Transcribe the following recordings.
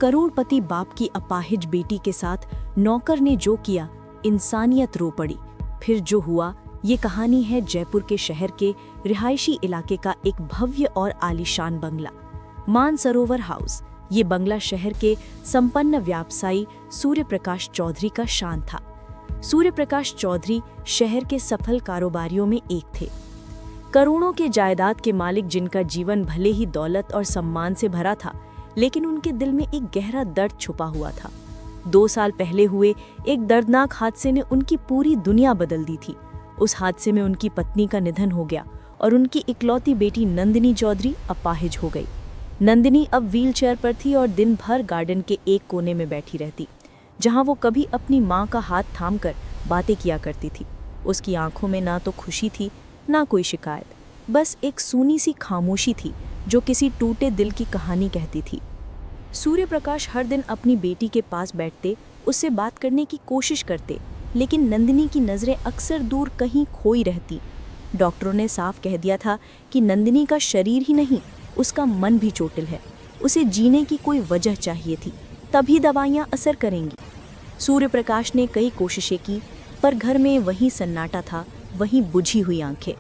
करोड़पति बाप की अपाहिज बेटी के साथ नौकर ने जो किया, इंसानियत रो पड़ी। फिर जो हुआ, ये कहानी है जयपुर के शहर के रिहायशी इलाके का एक भव्य और आलीशान बंगला, मानसरोवर हाउस। ये बंगला शहर के संपन्न व्यवसायी सूर्यप्रकाश चौधरी का शान था। सूर्यप्रकाश चौधरी शहर के सफल कारोबारियों में एक थे। करोड़ों के जायदाद के मालिक, जिनका जीवन भले ही दौलत और सम्मान से भरा था, लेकिन उनके दिल में एक गहरा दर्द छुपा हुआ था। 2 साल पहले हुए एक दर्दनाक हादसे ने उनकी पूरी दुनिया बदल दी थी। उस हादसे में उनकी पत्नी का निधन हो गया और उनकी इकलौती बेटी नंदिनी चौधरी अपाहिज हो गई। नंदिनी अब व्हीलचेयर पर थी और दिन भर गार्डन के एक कोने में बैठी रहती, जहां वो कभी अपनी मां का हाथ थामकर बातें किया करती थी। उसकी आंखों में ना तो खुशी थी, ना कोई शिकायत, बस एक सूनी सी खामोशी थी जो किसी टूटे दिल की कहानी कहती थी। सूर्यप्रकाश हर दिन अपनी बेटी के पास बैठते, उससे बात करने की कोशिश करते, लेकिन नंदिनी की नज़रें अक्सर दूर कहीं खोई रहती। डॉक्टरों ने साफ कह दिया था कि नंदिनी का शरीर ही नहीं, उसका मन भी चोटिल है। उसे जीने की कोई वजह चाहिए थी, तभी दवाइयाँ असर करेंगी। सूर्यप्रकाश ने कई कोशिशें की, पर घर में वही सन्नाटा था, वही बुझी हुई आंखें।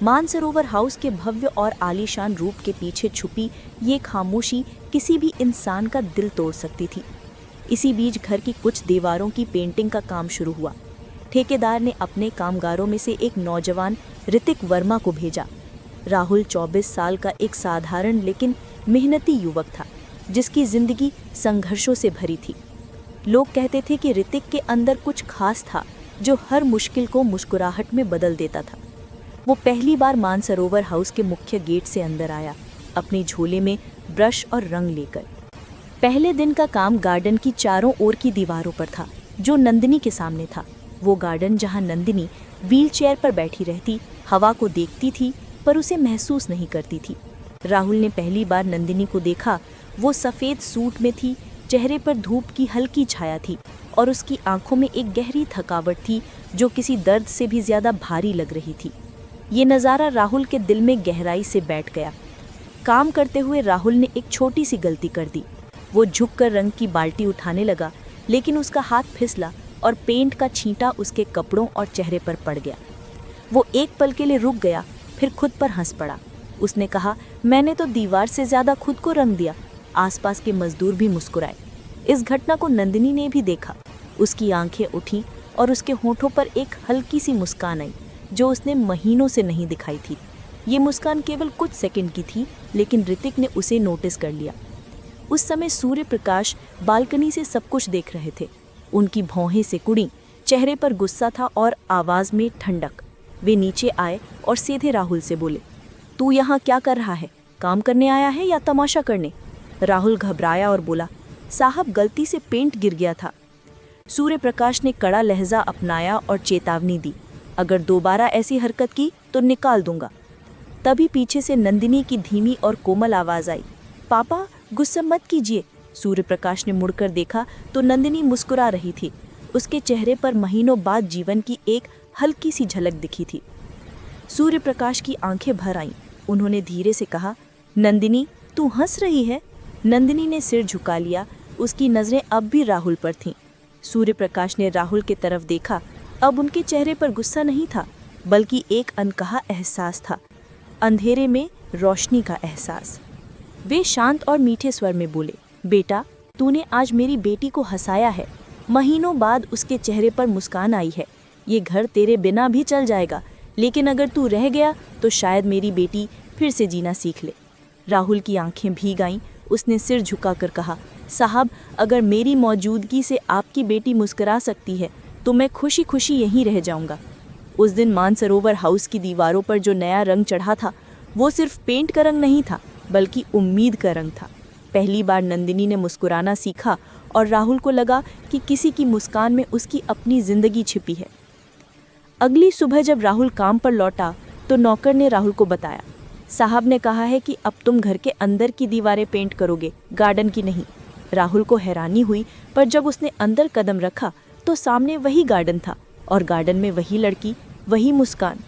मानसरोवर हाउस के भव्य और आलीशान रूप के पीछे छुपी ये खामोशी किसी भी इंसान का दिल तोड़ सकती थी। इसी बीच घर की कुछ दीवारों की पेंटिंग का काम शुरू हुआ। ठेकेदार ने अपने कामगारों में से एक नौजवान ऋतिक वर्मा को भेजा। राहुल 24 साल का एक साधारण लेकिन मेहनती युवक था, जिसकी जिंदगी संघर्षों से भरी थी। लोग कहते थे कि ऋतिक के अंदर कुछ खास था जो हर मुश्किल को मुस्कुराहट में बदल देता था। वो पहली बार मानसरोवर हाउस के मुख्य गेट से अंदर आया, अपनी झोले में ब्रश और रंग लेकर। पहले दिन का काम गार्डन की चारों ओर की दीवारों पर था, जो नंदिनी के सामने था। वो गार्डन जहां नंदिनी व्हीलचेयर पर बैठी रहती, हवा को देखती थी, पर उसे महसूस नहीं करती थी। राहुल ने पहली बार नंदिनी को देखा। वो सफ़ेद सूट में थी, चेहरे पर धूप की हल्की छाया थी और उसकी आंखों में एक गहरी थकावट थी जो किसी दर्द से भी ज़्यादा भारी लग रही थी। ये नज़ारा राहुल के दिल में गहराई से बैठ गया। काम करते हुए राहुल ने एक छोटी सी गलती कर दी। वो झुककर रंग की बाल्टी उठाने लगा, लेकिन उसका हाथ फिसला और पेंट का छींटा उसके कपड़ों और चेहरे पर पड़ गया। वो एक पल के लिए रुक गया, फिर खुद पर हंस पड़ा। उसने कहा, मैंने तो दीवार से ज़्यादा खुद को रंग दिया। आसपास के मजदूर भी मुस्कुराए। इस घटना को नंदिनी ने भी देखा। उसकी आंखें उठीं और उसके होठों पर एक हल्की सी मुस्कान आई, जो उसने महीनों से नहीं दिखाई थी। ये मुस्कान केवल कुछ सेकंड की थी, लेकिन ऋतिक ने उसे नोटिस कर लिया। उस समय सूर्यप्रकाश बालकनी से सब कुछ देख रहे थे। उनकी भौहें सिकुड़ी, चेहरे पर गुस्सा था और आवाज़ में ठंडक। वे नीचे आए और सीधे राहुल से बोले, तू यहाँ क्या कर रहा है? काम करने आया है या तमाशा करने? राहुल घबराया और बोला, साहब गलती से पेंट गिर गया था। सूर्यप्रकाश ने कड़ा लहजा अपनाया और चेतावनी दी, अगर दोबारा ऐसी हरकत की तो निकाल दूंगा। तभी पीछे से नंदिनी की धीमी और कोमल आवाज़ आई, पापा गुस्सा मत कीजिए। सूर्यप्रकाश ने मुड़कर देखा तो नंदिनी मुस्कुरा रही थी। उसके चेहरे पर महीनों बाद जीवन की एक हल्की सी झलक दिखी थी। सूर्यप्रकाश की आंखें भर आईं। उन्होंने धीरे से कहा, नंदिनी तू हंस रही है? नंदिनी ने सिर झुका लिया। उसकी नज़रें अब भी राहुल पर थीं। सूर्यप्रकाश ने राहुल की तरफ देखा। अब उनके चेहरे पर गुस्सा नहीं था, बल्कि एक अनकहा एहसास था, अंधेरे में रोशनी का एहसास। वे शांत और मीठे स्वर में बोले, बेटा तूने आज मेरी बेटी को हंसाया है। महीनों बाद उसके चेहरे पर मुस्कान आई है। ये घर तेरे बिना भी चल जाएगा, लेकिन अगर तू रह गया तो शायद मेरी बेटी फिर से जीना सीख ले। राहुल की आंखें भीग आईं। उसने सिर झुकाकर कहा, साहब अगर मेरी मौजूदगी से आपकी बेटी मुस्कुरा सकती है तो मैं खुशी खुशी यहीं रह जाऊंगा। उस दिन मानसरोवर हाउस की दीवारों पर जो नया रंग चढ़ा था, वो सिर्फ पेंट का रंग नहीं था, बल्कि उम्मीद का रंग था। पहली बार नंदिनी ने मुस्कुराना सीखा और राहुल को लगा कि किसी की मुस्कान में उसकी अपनी जिंदगी छिपी है। अगली सुबह जब राहुल काम पर लौटा तो नौकर ने राहुल को बताया, साहब ने कहा है कि अब तुम घर के अंदर की दीवारें पेंट करोगे, गार्डन की नहीं। राहुल को हैरानी हुई, पर जब उसने अंदर कदम रखा तो सामने वही गार्डन था और गार्डन में वही लड़की, वही मुस्कान।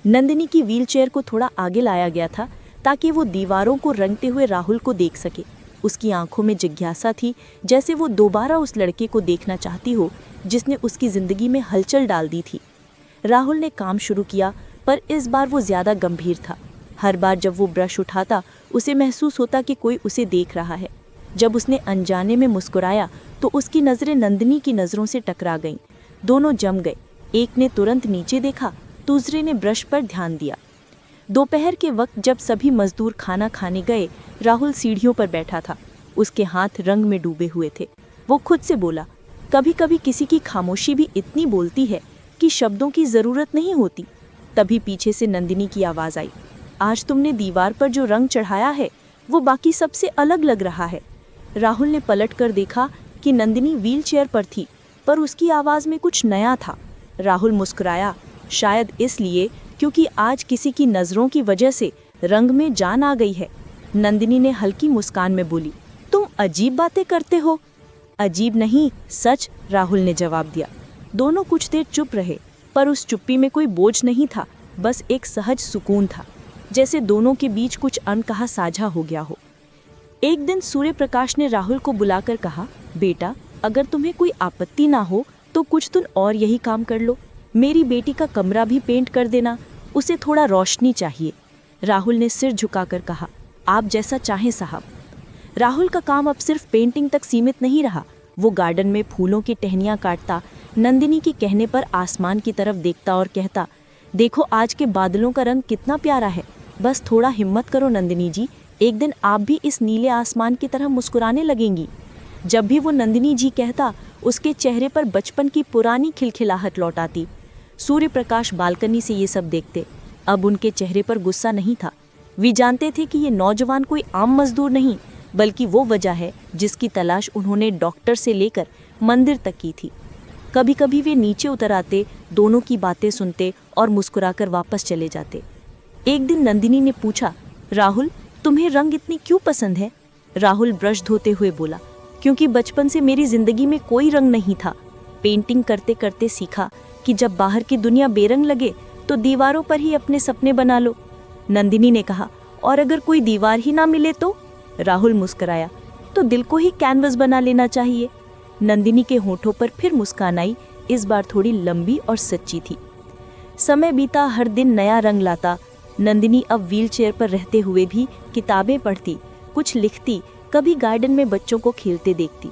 नंदिनी की व्हीलचेयर को थोड़ा आगे लाया गया था ताकि वो दीवारों को रंगते हुए राहुल को देख सके। उसकी आंखों में जिज्ञासा थी, जैसे वो दोबारा उस लड़के को देखना चाहती हो जिसने उसकी जिंदगी में हलचल डाल दी थी। राहुल ने काम शुरू किया, पर इस बार वो ज़्यादा गंभीर था। हर बार जब वो ब्रश उठाता उसे महसूस होता कि कोई उसे देख रहा है। जब उसने अनजाने में मुस्कुराया तो उसकी नज़रें नंदिनी की नज़रों से टकरा गईं। दोनों जम गए। एक ने तुरंत नीचे देखा, दूसरे ने ब्रश पर ध्यान दिया। दोपहर के वक्त जब सभी मजदूर खाना खाने गए, राहुल सीढ़ियों पर बैठा था। उसके हाथ रंग में डूबे हुए थे। वो खुद से बोला, कभी कभी किसी की खामोशी भी इतनी बोलती है कि शब्दों की ज़रूरत नहीं होती। तभी पीछे से नंदिनी की आवाज़ आई, आज तुमने दीवार पर जो रंग चढ़ाया है वो बाकी सबसे अलग लग रहा है। राहुल ने पलट कर देखा कि नंदिनी व्हील चेयर पर थी, पर उसकी आवाज़ में कुछ नया था। राहुल मुस्कुराया, शायद इसलिए क्योंकि आज किसी की नज़रों की वजह से रंग में जान आ गई है। नंदिनी ने हल्की मुस्कान में बोली, तुम अजीब बातें करते हो। अजीब नहीं, सच, राहुल ने जवाब दिया। दोनों कुछ देर चुप रहे, पर उस चुप्पी में कोई बोझ नहीं था, बस एक सहज सुकून था, जैसे दोनों के बीच कुछ अनकहा साझा हो गया हो। एक दिन सूर्य प्रकाश ने राहुल को बुलाकर कहा, बेटा, अगर तुम्हें कोई आपत्ति ना हो तो कुछ दिन और यही काम कर लो। मेरी बेटी का कमरा भी पेंट कर देना, उसे थोड़ा रोशनी चाहिए। राहुल ने सिर झुकाकर कहा, आप जैसा चाहें साहब। राहुल का काम अब सिर्फ पेंटिंग तक सीमित नहीं रहा। वो गार्डन में फूलों की टहनियाँ काटता, नंदिनी के कहने पर आसमान की तरफ देखता और कहता, देखो आज के बादलों का रंग कितना प्यारा है। बस थोड़ा हिम्मत करो नंदिनी जी, एक दिन आप भी इस नीले आसमान की तरह मुस्कुराने लगेंगी। जब भी वो नंदिनी जी कहता, उसके चेहरे पर बचपन की पुरानी खिलखिलाहट लौट आती। सूर्य प्रकाश बालकनी से ये सब देखते। अब उनके चेहरे पर गुस्सा नहीं था। वे जानते थे कि ये नौजवान कोई आम मजदूर नहीं, बल्कि वो वजह है जिसकी तलाश उन्होंने डॉक्टर से लेकर मंदिर तक की थी। कभी कभी वे नीचे उतर आते, दोनों की बातें सुनते और मुस्कुराकर वापस चले जाते। एक दिन नंदिनी ने पूछा, राहुल, तुम्हें रंग इतनी क्यों पसंद है? राहुल ब्रश धोते हुए बोला, क्योंकि बचपन से मेरी जिंदगी में कोई रंग नहीं था। पेंटिंग करते करते सीखा कि जब बाहर की दुनिया बेरंग लगे तो दीवारों पर ही अपने सपने बना लो। नंदिनी ने कहा, और अगर कोई दीवार ही ना मिले तो? राहुल मुस्कुराया, तो दिल को ही कैनवस बना लेना चाहिए। नंदिनी के होठों पर फिर मुस्कान आई, इस बार थोड़ी लंबी और सच्ची थी। समय बीता, हर दिन नया रंग लाता। नंदिनी अब व्हील चेयर पर रहते हुए भी किताबें पढ़ती, कुछ लिखती, कभी गार्डन में बच्चों को खेलते देखती।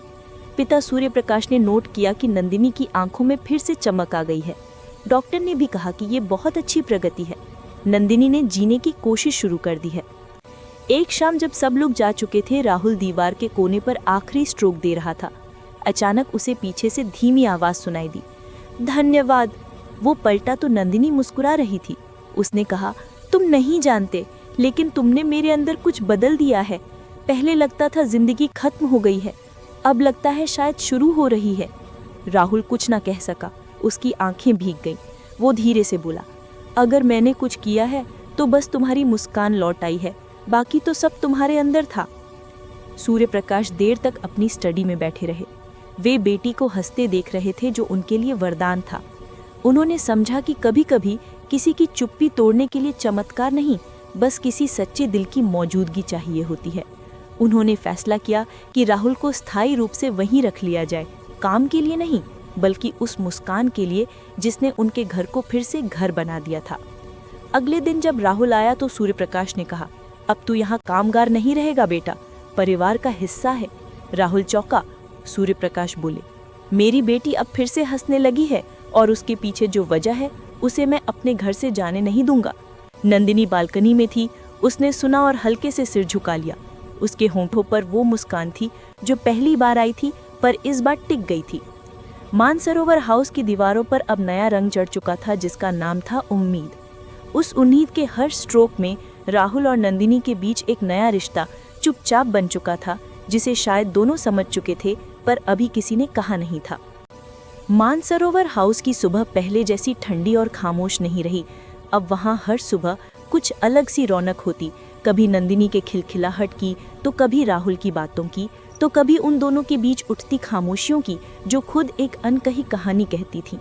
पिता सूर्य प्रकाश ने नोट किया कि नंदिनी की आंखों में फिर से चमक आ गई है। डॉक्टर ने भी कहा कि ये बहुत अच्छी प्रगति है। नंदिनी ने जीने की कोशिश शुरू कर दी है। एक शाम जब सब लोग जा चुके थे, राहुल दीवार के कोने पर आखिरी स्ट्रोक दे रहा था। अचानक उसे पीछे से धीमी आवाज सुनाई दी, धन्यवाद। वो पलटा तो नंदिनी मुस्कुरा रही थी। उसने कहा, तुम नहीं जानते, लेकिन तुमने मेरे अंदर कुछ बदल दिया है। पहले लगता था जिंदगी खत्म हो गई है, अब लगता है शायद शुरू हो रही है। राहुल कुछ ना कह सका, उसकी आंखें भीग गईं। वो धीरे से बोला, अगर मैंने कुछ किया है तो बस तुम्हारी मुस्कान लौट आई है, बाकी तो सब तुम्हारे अंदर था। सूर्य प्रकाश देर तक अपनी स्टडी में बैठे रहे। वे बेटी को हंसते देख रहे थे, जो उनके लिए वरदान था। उन्होंने समझा कि कभी कभी किसी की चुप्पी तोड़ने के लिए चमत्कार नहीं, बस किसी सच्चे दिल की मौजूदगी चाहिए होती है। उन्होंने फैसला किया कि राहुल को स्थायी रूप से वहीं रख लिया जाए, काम के लिए नहीं, बल्कि उस मुस्कान के लिए जिसने उनके घर को फिर से घर बना दिया था। अगले दिन जब राहुल आया तो सूर्य प्रकाश ने कहा, अब तू यहाँ कामगार नहीं रहेगा बेटा, परिवार का हिस्सा है। राहुल चौंका। सूर्य प्रकाश बोले, मेरी बेटी अब फिर से हंसने लगी है और उसके पीछे जो वजह है उसे मैं अपने घर से जाने नहीं दूंगा। नंदिनी बालकनी में थी। उसने सुना और हल्के से सिर झुका लिया। उसके होंठों पर वो मुस्कान थी जो पहली बार आई थी, पर इस बार टिक गई थी। मानसरोवर हाउस की दीवारों पर अब नया रंग चढ़ चुका था, जिसका नाम था उम्मीद। उस उम्मीद के हर स्ट्रोक में राहुल और नंदिनी के बीच एक नया रिश्ता चुपचाप बन चुका था, जिसे शायद दोनों समझ चुके थे, पर अभी किसी ने कहा नहीं था। मानसरोवर हाउस की सुबह पहले जैसी ठंडी और खामोश नहीं रही। अब वहाँ हर सुबह कुछ अलग सी रौनक होती, कभी नंदिनी के खिलखिलाहट की, तो कभी राहुल की बातों की, तो कभी उन दोनों के बीच उठती खामोशियों की, जो खुद एक अनकही कहानी कहती थी।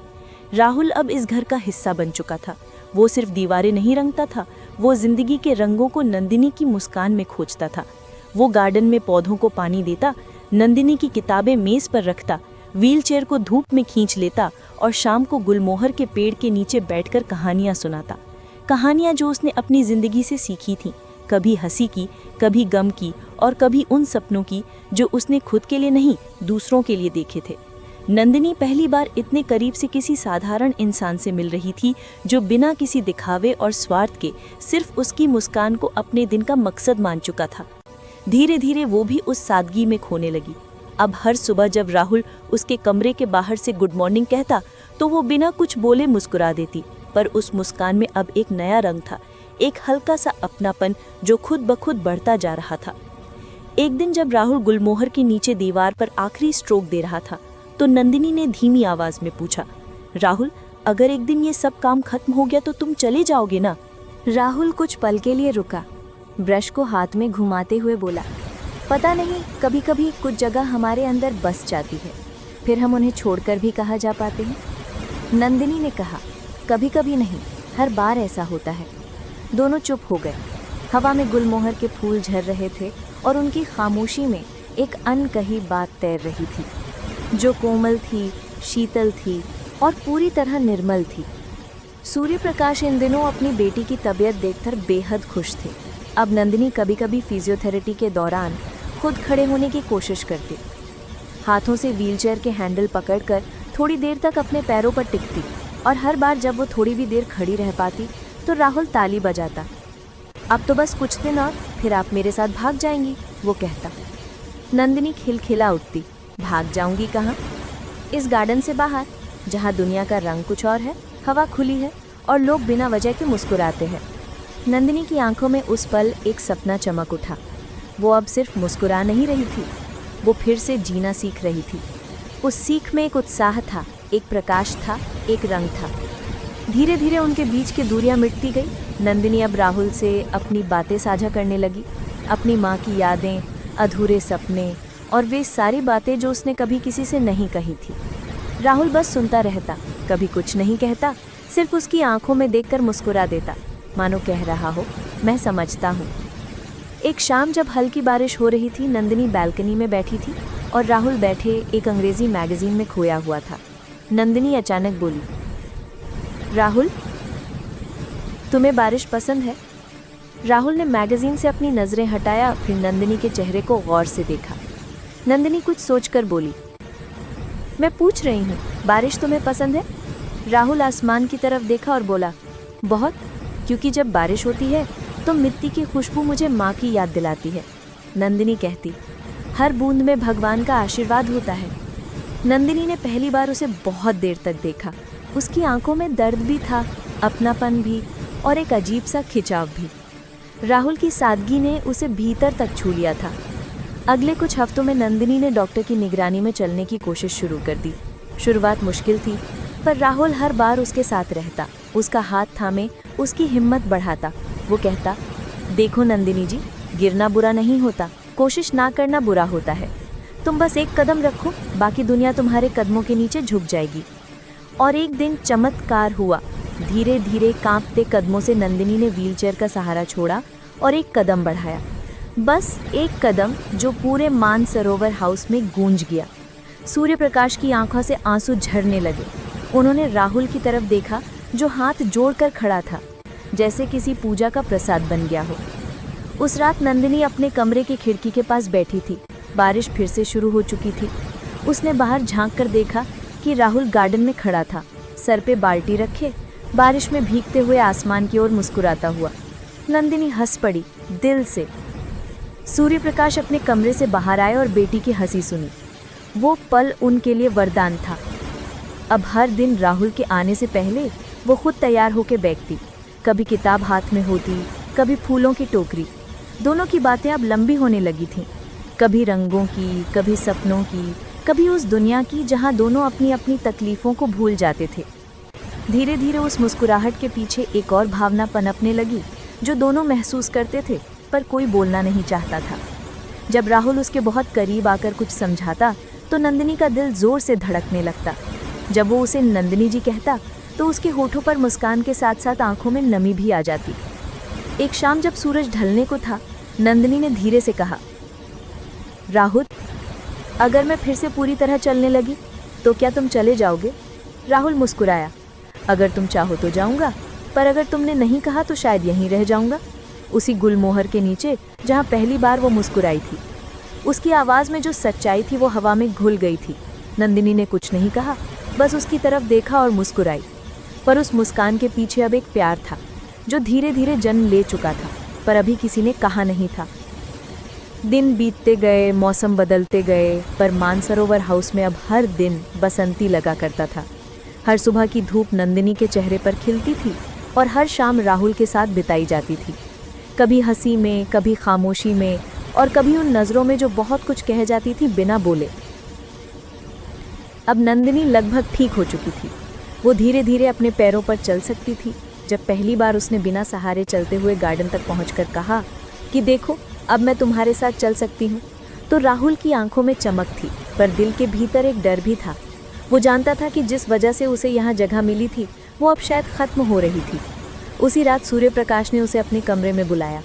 राहुल अब इस घर का हिस्सा बन चुका था। वो सिर्फ दीवारें नहीं रंगता था, वो जिंदगी के रंगों को नंदिनी की मुस्कान में खोजता था। वो गार्डन में पौधों को पानी देता, नंदिनी की किताबें मेज पर रखता, व्हीलचेयर को धूप में खींच लेता और शाम को गुलमोहर के पेड़ के नीचे बैठकर कहानियां सुनाता। कहानियां जो उसने अपनी जिंदगी से सीखी थीं, कभी हंसी की, कभी गम की और कभी उन सपनों की जो उसने खुद के लिए नहीं, दूसरों के लिए देखे थे। नंदिनी पहली बार इतने करीब से किसी साधारण इंसान से मिल रही थी जो बिना किसी दिखावे और स्वार्थ के सिर्फ उसकी मुस्कान को अपने दिन का मकसद मान चुका था। धीरे धीरे वो भी उस सादगी में खोने लगी। अब हर सुबह जब राहुल उसके कमरे के बाहर से गुड मॉर्निंग कहता तो वो बिना कुछ बोले मुस्कुरा देती, पर उस मुस्कान में अब एक नया रंग था, एक हल्का सा अपनापन जो खुद ब खुद बढ़ता जा रहा था। एक दिन जब राहुल गुलमोहर के नीचे दीवार पर आखिरी स्ट्रोक दे रहा था तो नंदिनी ने धीमी आवाज में पूछा, राहुल, अगर एक दिन ये सब काम खत्म हो गया तो तुम चले जाओगे ना? राहुल कुछ पल के लिए रुका, ब्रश को हाथ में घुमाते हुए बोला, पता नहीं, कभी कभी कुछ जगह हमारे अंदर बस जाती है, फिर हम उन्हें छोड़कर भी कहाँ जा पाते हैं। नंदिनी ने कहा, कभी कभी नहीं, हर बार ऐसा होता है। दोनों चुप हो गए। हवा में गुलमोहर के फूल झर रहे थे और उनकी खामोशी में एक अनकही बात तैर रही थी जो कोमल थी, शीतल थी और पूरी तरह निर्मल थी। सूर्य प्रकाश इन दिनों अपनी बेटी की तबीयत देखकर बेहद खुश थे। अब नंदिनी कभी कभी फिजियोथेरेपी के दौरान खुद खड़े होने की कोशिश करती, हाथों से व्हीलचेयर के हैंडल पकड़कर थोड़ी देर तक अपने पैरों पर टिकती और हर बार जब वो थोड़ी भी देर खड़ी रह पाती तो राहुल ताली बजाता। अब तो बस कुछ दिन और, फिर आप मेरे साथ भाग जाएंगी, वो कहता। नंदिनी खिलखिला उठती, भाग जाऊंगी कहाँ? इस गार्डन से बाहर, जहाँ दुनिया का रंग कुछ और है, हवा खुली है और लोग बिना वजह के मुस्कुराते हैं। नंदिनी की आंखों में उस पल एक सपना चमक उठा। वो अब सिर्फ मुस्कुरा नहीं रही थी, वो फिर से जीना सीख रही थी। उस सीख में एक उत्साह था, एक प्रकाश था, एक रंग था। धीरे धीरे उनके बीच की दूरियां मिटती गई। नंदिनी अब राहुल से अपनी बातें साझा करने लगी, अपनी माँ की यादें, अधूरे सपने और वे सारी बातें जो उसने कभी किसी से नहीं कही थी। राहुल बस सुनता रहता, कभी कुछ नहीं कहता, सिर्फ उसकी आंखों में देखकर मुस्कुरा देता, मानो कह रहा हो, मैं समझता हूँ। एक शाम जब हल्की बारिश हो रही थी, नंदिनी बालकनी में बैठी थी और राहुल बैठे एक अंग्रेजी मैगजीन में खोया हुआ था। नंदिनी अचानक बोली, राहुल, तुम्हें बारिश पसंद है? राहुल ने मैगजीन से अपनी नज़रें हटाया, फिर नंदिनी के चेहरे को गौर से देखा। नंदिनी कुछ सोचकर बोली, मैं पूछ रही हूँ, बारिश तुम्हें पसंद है? राहुल आसमान की तरफ देखा और बोला, बहुत, क्योंकि जब बारिश होती है तो मिट्टी की खुशबू मुझे माँ की याद दिलाती है। नंदिनी कहती, हर बूंद में भगवान का आशीर्वाद होता है। नंदिनी ने पहली बार उसे बहुत देर तक देखा। उसकी आंखों में दर्द भी था, अपनापन भी और एक अजीब सा खिंचाव भी। राहुल की सादगी ने उसे भीतर तक छू लिया था। अगले कुछ हफ्तों में नंदिनी ने डॉक्टर की निगरानी में चलने की कोशिश शुरू कर दी। शुरुआत मुश्किल थी, पर राहुल हर बार उसके साथ रहता, उसका हाथ थामे उसकी हिम्मत बढ़ाता। वो कहता, देखो नंदिनी जी, गिरना बुरा नहीं होता, कोशिश ना करना बुरा होता है। तुम बस एक कदम रखो, बाकी दुनिया तुम्हारे कदमों के नीचे झुक जाएगी। और एक दिन चमत्कार हुआ। धीरे धीरे कांपते कदमों से नंदिनी ने व्हीलचेयर का सहारा छोड़ा और एक कदम बढ़ाया, बस एक कदम, जो पूरे मानसरोवर हाउस में गूंज गया। सूर्य प्रकाश की आंखों से आंसू झरने लगे। उन्होंने राहुल की तरफ देखा जो हाथ जोड़कर खड़ा था, जैसे किसी पूजा का प्रसाद बन गया हो। उस रात नंदिनी अपने कमरे की खिड़की के पास बैठी थी। बारिश फिर से शुरू हो चुकी थी। उसने बाहर झांक कर देखा कि राहुल गार्डन में खड़ा था, सर पे बाल्टी रखे, बारिश में भीगते हुए आसमान की ओर मुस्कुराता हुआ। नंदिनी हंस पड़ी दिल से। सूर्य प्रकाश अपने कमरे से बाहर आए और बेटी की हंसी सुनी। वो पल उनके लिए वरदान था। अब हर दिन राहुल के आने से पहले वो खुद तैयार होकर बैठती, कभी किताब हाथ में होती, कभी फूलों की टोकरी। दोनों की बातें अब लंबी होने लगी थीं, कभी रंगों की, कभी सपनों की, कभी उस दुनिया की जहां दोनों अपनी अपनी तकलीफ़ों को भूल जाते थे। धीरे धीरे उस मुस्कुराहट के पीछे एक और भावना पनपने लगी जो दोनों महसूस करते थे, पर कोई बोलना नहीं चाहता था। जब राहुल उसके बहुत करीब आकर कुछ समझाता तो नंदिनी का दिल ज़ोर से धड़कने लगता। जब वो उसे नंदिनी जी कहता तो उसके होठों पर मुस्कान के साथ साथ आंखों में नमी भी आ जाती। एक शाम जब सूरज ढलने को था, नंदिनी ने धीरे से कहा, राहुल, अगर मैं फिर से पूरी तरह चलने लगी तो क्या तुम चले जाओगे? राहुल मुस्कुराया। अगर तुम चाहो तो जाऊंगा, पर अगर तुमने नहीं कहा तो शायद यहीं रह जाऊंगा, उसी गुलमोहर के नीचे जहां पहली बार वो मुस्कुराई थी। उसकी आवाज़ में जो सच्चाई थी वो हवा में घुल गई थी। नंदिनी ने कुछ नहीं कहा, बस उसकी तरफ देखा और मुस्कुराई। पर उस मुस्कान के पीछे अब एक प्यार था जो धीरे धीरे जन्म ले चुका था, पर अभी किसी ने कहा नहीं था। दिन बीतते गए, मौसम बदलते गए, पर मानसरोवर हाउस में अब हर दिन बसंती लगा करता था। हर सुबह की धूप नंदिनी के चेहरे पर खिलती थी और हर शाम राहुल के साथ बिताई जाती थी, कभी हंसी में, कभी खामोशी में, और कभी उन नज़रों में जो बहुत कुछ कह जाती थी बिना बोले। अब नंदिनी लगभग ठीक हो चुकी थी। वो धीरे धीरे अपने पैरों पर चल सकती थी। जब पहली बार उसने बिना सहारे चलते हुए गार्डन तक पहुंचकर कहा कि देखो, अब मैं तुम्हारे साथ चल सकती हूँ, तो राहुल की आंखों में चमक थी, पर दिल के भीतर एक डर भी था। वो जानता था कि जिस वजह से उसे यहाँ जगह मिली थी वो अब शायद ख़त्म हो रही थी। उसी रात सूर्य प्रकाश ने उसे अपने कमरे में बुलाया।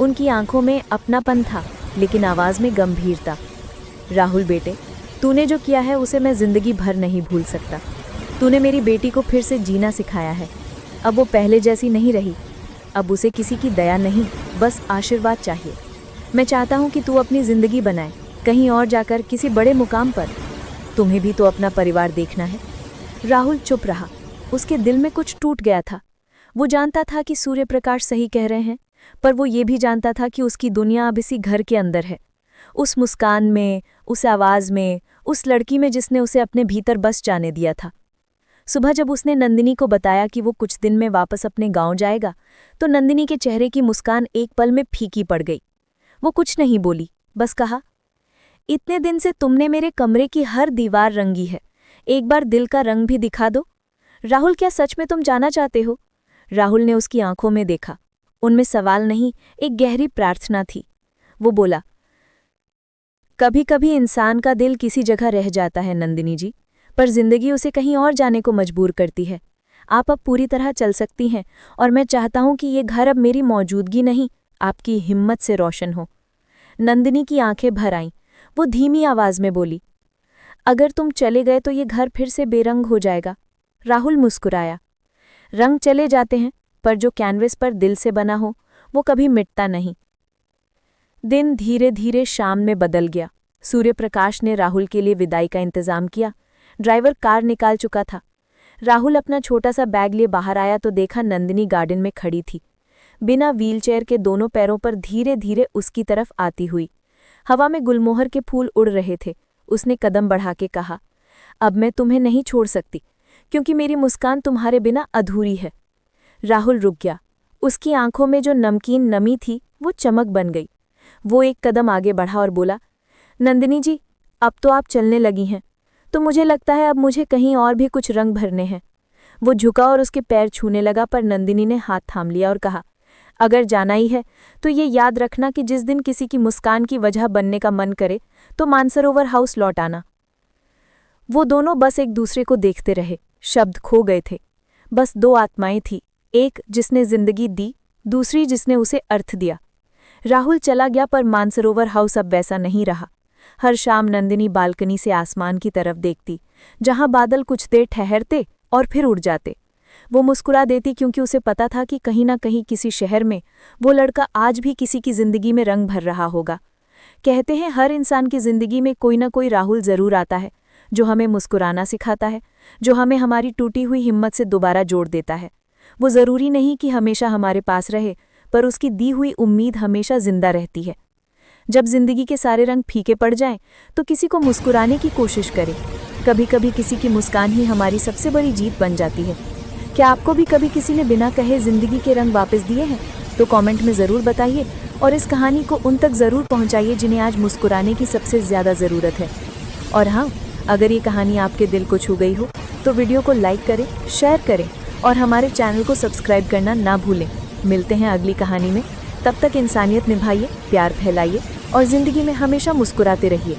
उनकी आंखों में अपनापन था, लेकिन आवाज़ में गंभीरता। राहुल बेटे, तूने जो किया है उसे मैं ज़िंदगी भर नहीं भूल सकता। तूने मेरी बेटी को फिर से जीना सिखाया है। अब वो पहले जैसी नहीं रही। अब उसे किसी की दया नहीं, बस आशीर्वाद चाहिए। मैं चाहता हूँ कि तू अपनी ज़िंदगी बनाए, कहीं और जाकर किसी बड़े मुकाम पर। तुम्हें भी तो अपना परिवार देखना है। राहुल चुप रहा। उसके दिल में कुछ टूट गया था। वो जानता था कि सूर्य प्रकाश सही कह रहे हैं, पर वो ये भी जानता था कि उसकी दुनिया अब इसी घर के अंदर है, उस मुस्कान में, उस आवाज़ में, उस लड़की में जिसने उसे अपने भीतर बस जाने दिया था। सुबह जब उसने नंदिनी को बताया कि वो कुछ दिन में वापस अपने गांव जाएगा, तो नंदिनी के चेहरे की मुस्कान एक पल में फीकी पड़ गई। वो कुछ नहीं बोली, बस कहा, इतने दिन से तुमने मेरे कमरे की हर दीवार रंगी है, एक बार दिल का रंग भी दिखा दो। राहुल, क्या सच में तुम जाना चाहते हो? राहुल ने उसकी आंखों में देखा। उनमें सवाल नहीं, एक गहरी प्रार्थना थी। वो बोला, कभी कभी इंसान का दिल किसी जगह रह जाता है नंदिनी जी, पर जिंदगी उसे कहीं और जाने को मजबूर करती है। आप अब पूरी तरह चल सकती हैं, और मैं चाहता हूं कि ये घर अब मेरी मौजूदगी नहीं, आपकी हिम्मत से रोशन हो। नंदिनी की आंखें भर आईं। वो धीमी आवाज में बोली, अगर तुम चले गए तो ये घर फिर से बेरंग हो जाएगा। राहुल मुस्कुराया। रंग चले जाते हैं, पर जो कैनवस पर दिल से बना हो वो कभी मिटता नहीं। दिन धीरे धीरे शाम में बदल गया। सूर्य प्रकाश ने राहुल के लिए विदाई का इंतजाम किया। ड्राइवर कार निकाल चुका था। राहुल अपना छोटा सा बैग लिए बाहर आया तो देखा नंदिनी गार्डन में खड़ी थी, बिना व्हीलचेयर के, दोनों पैरों पर, धीरे धीरे उसकी तरफ आती हुई। हवा में गुलमोहर के फूल उड़ रहे थे। उसने कदम बढ़ा के कहा, अब मैं तुम्हें नहीं छोड़ सकती, क्योंकि मेरी मुस्कान तुम्हारे बिना अधूरी है। राहुल रुक गया। उसकी आंखों में जो नमकीन नमी थी वो चमक बन गई। वो एक कदम आगे बढ़ा और बोला, नंदिनी जी, अब तो आप चलने लगी हैं, तो मुझे लगता है अब मुझे कहीं और भी कुछ रंग भरने हैं। वो झुका और उसके पैर छूने लगा, पर नंदिनी ने हाथ थाम लिया और कहा, अगर जाना ही है तो ये याद रखना कि जिस दिन किसी की मुस्कान की वजह बनने का मन करे तो मानसरोवर हाउस लौट आना। वो दोनों बस एक दूसरे को देखते रहे। शब्द खो गए थे। बस दो आत्माएं थी, एक जिसने जिंदगी दी, दूसरी जिसने उसे अर्थ दिया। राहुल चला गया, पर मानसरोवर हाउस अब वैसा नहीं रहा। हर शाम नंदिनी बालकनी से आसमान की तरफ देखती, जहां बादल कुछ देर ठहरते और फिर उड़ जाते। वो मुस्कुरा देती, क्योंकि उसे पता था कि कहीं ना कहीं किसी शहर में वो लड़का आज भी किसी की जिंदगी में रंग भर रहा होगा। कहते हैं हर इंसान की जिंदगी में कोई ना कोई राहुल जरूर आता है, जो हमें मुस्कुराना सिखाता है, जो हमें हमारी टूटी हुई हिम्मत से दोबारा जोड़ देता है। वो ज़रूरी नहीं कि हमेशा हमारे पास रहे, पर उसकी दी हुई उम्मीद हमेशा जिंदा रहती है। जब जिंदगी के सारे रंग फीके पड़ जाएं, तो किसी को मुस्कुराने की कोशिश करें। कभी कभी किसी की मुस्कान ही हमारी सबसे बड़ी जीत बन जाती है। क्या आपको भी कभी किसी ने बिना कहे जिंदगी के रंग वापस दिए हैं? तो कमेंट में ज़रूर बताइए, और इस कहानी को उन तक ज़रूर पहुंचाइए जिन्हें आज मुस्कुराने की सबसे ज़्यादा ज़रूरत है। और हाँ, अगर ये कहानी आपके दिल को छू गई हो तो वीडियो को लाइक करें, शेयर करें और हमारे चैनल को सब्सक्राइब करना ना भूलें। मिलते हैं अगली कहानी में। तब तक इंसानियत निभाइए, प्यार फैलाइए और ज़िंदगी में हमेशा मुस्कुराते रहिए।